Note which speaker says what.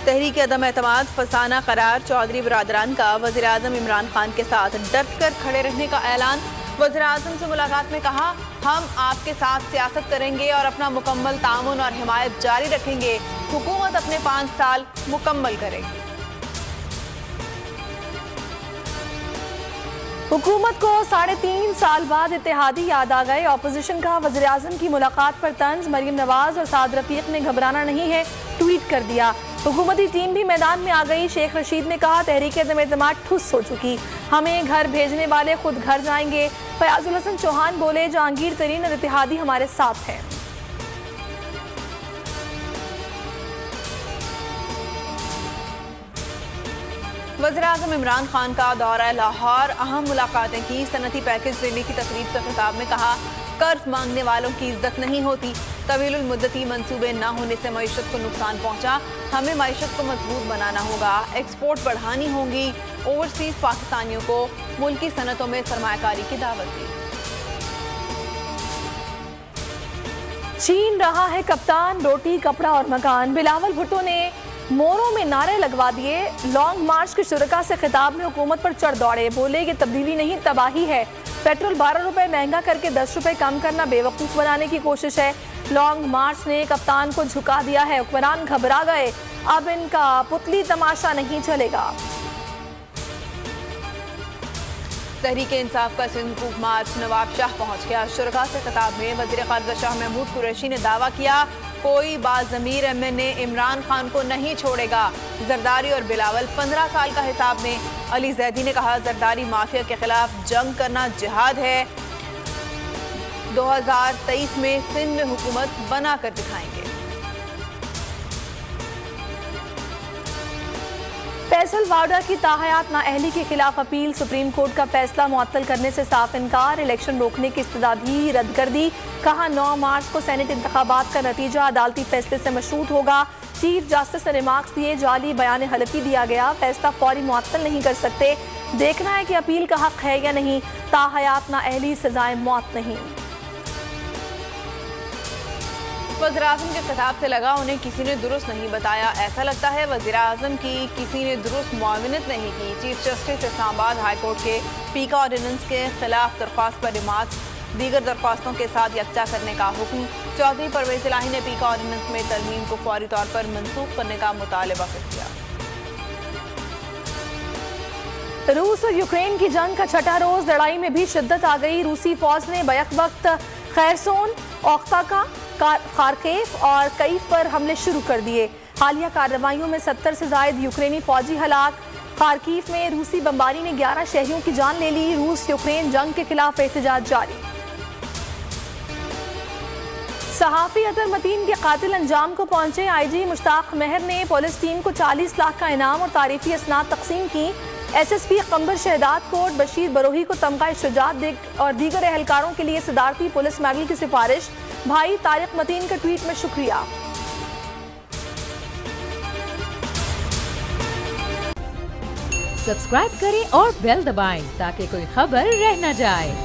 Speaker 1: तहरीक अदम एतमाद फसाना करार चौधरी बरादरान का वज़ीर आज़म इमरान खान के साथ डट कर खड़े रहने का ऐलान। वज़ीर आज़म से मुलाकात में कहा, हम आपके साथ सियासत करेंगे और अपना मुकम्मल ताउन और हिमायत जारी रखेंगे। हुकूमत अपने 5 साल मुकम्मल करेगी।
Speaker 2: हुकूमत को 3.5 साल बाद इत्तेहादी याद आ गए। ऑपोजिशन का वज़ीर आज़म की मुलाकात पर तंज। मरियम नवाज और साद रफीक ने घबराना नहीं है, ट्वीट कर दिया। हुकूमती टीम भी मैदान में आ गई। शेख रशीद ने कहा, तहरीक अदम एतमाद ठुस हो चुकी, हमें घर भेजने वाले खुद घर जाएंगे। फयाजुल हसन चौहान बोले, जहांगीर तरीन और इत्तेहादी हमारे साथ हैं।
Speaker 1: वज़ीर-ए-आज़म इमरान खान का दौरा लाहौर, अहम मुलाकातें की। सनती पैकेज देने की तकरीब से खिताब में कहा, कर्ज मांगने वालों की इज्जत नहीं होती। तवीलुल मुद्दती मंसूबे न होने से मईशत को नुकसान पहुंचा। हमें मईशत को मजबूत बनाना होगा, एक्सपोर्ट बढ़ानी होगी। ओवरसीज पाकिस्तानियों को मुल्की सनतों में सरमायाकारी की दावत दी।
Speaker 2: छीन रहा है कप्तान रोटी, कपड़ा और मकान। बिलावल भुट्टो ने मोरों में नारे लगवा दिए। लॉन्ग मार्च के शुरका से खिताब में हुकूमत पर चढ़ दौड़े। बोले, ये तब्दीली नहीं तबाही है। पेट्रोल 12 रुपए महंगा करके 10 रुपए कम करना बेवकूफ़ बनाने की कोशिश है। लॉन्ग मार्च ने कप्तान को झुका दिया है। हुक्मरान घबरा गए, अब इनका पुतली तमाशा नहीं चलेगा।
Speaker 1: तहरीक इंसाफ का सिंध हुकूक मार्च नवाब शाह पहुंच गया। शुरका से खिताब में वज़ीर ख़ारजा शाह महमूद कुरैशी ने दावा किया, कोई बाज़मीर MNA इमरान खान को नहीं छोड़ेगा। जरदारी और बिलावल 15 साल का हिसाब में। अली जैदी ने कहा, जरदारी माफिया के खिलाफ जंग करना जिहाद है। 2023 में सिंध में हुकूमत बना कर दिखाएंगे।
Speaker 2: फैसल वाडा की ताहयात नाअहली के खिलाफ अपील। सुप्रीम कोर्ट का फैसला मुअत्तल करने से साफ इनकार। इलेक्शन रोकने की इस्तदा भी रद्द कर दी। कहा, 9 मार्च को सेनेट इंतखाबात का नतीजा अदालती फैसले से मशरूत होगा। चीफ जस्टिस ने रिमार्क्स दिए, जाली बयान हलफी दिया गया, फैसला फौरी मुअत्तल नहीं कर सकते। देखना है कि अपील का हक है या नहीं। ताहयात नाअहली सजाए मौत नहीं।
Speaker 1: वज़ीर-ए-आज़म के खिताब से लगा, उन्हें किसी ने दुरुस्त नहीं बताया। ऐसा लगता है वज़ीर-ए-आज़म की किसी ने दुरुस्त मुआविनत नहीं की। Chief justice Islamabad high court के पीका ऑर्डिनेंस के खिलाफ दरख्वास्त पर रिमार्क्स। दीगर दरख्वास्तों के साथ यकजा करने का हुक्म। चौधरी परवेज़ इलाही ने पीका ऑर्डिनेंस में तरमीम को फौरी तौर पर मनसूख करने का मुतालबा कर दिया।
Speaker 2: रूस और यूक्रेन की जंग का 6ठा रोज। लड़ाई में भी शिद्दत आ गई। रूसी फौज ने बैक वक्त खैरसोन, ओख्ता, खारकेफ और कईफ पर हमले शुरू कर दिए। हालिया कार्रवाइयों में 70 से ज्यादा यूक्रेनी फौजी हलाक। खारकीफ में रूसी बमबारी ने 11 शहरियों की जान ले ली। रूस यूक्रेन जंग के खिलाफ एहतजाज जारी। सहाफी अतर मतीन के कातिल अंजाम को पहुंचे। IG मुश्ताक मेहर ने पुलिस टीम को 40 लाख का इनाम और तारीफी असनाद तकसीम की। SSP कंबर शहदाद कोट बशीर बरोही को तमगा शुजात और दीगर एहलकारों के लिए सदारती पुलिस मेडल की सिफारिश। भाई तारिक मतीन का ट्वीट में शुक्रिया।
Speaker 3: सब्सक्राइब करें और बेल दबाएं ताकि कोई खबर रह न जाए।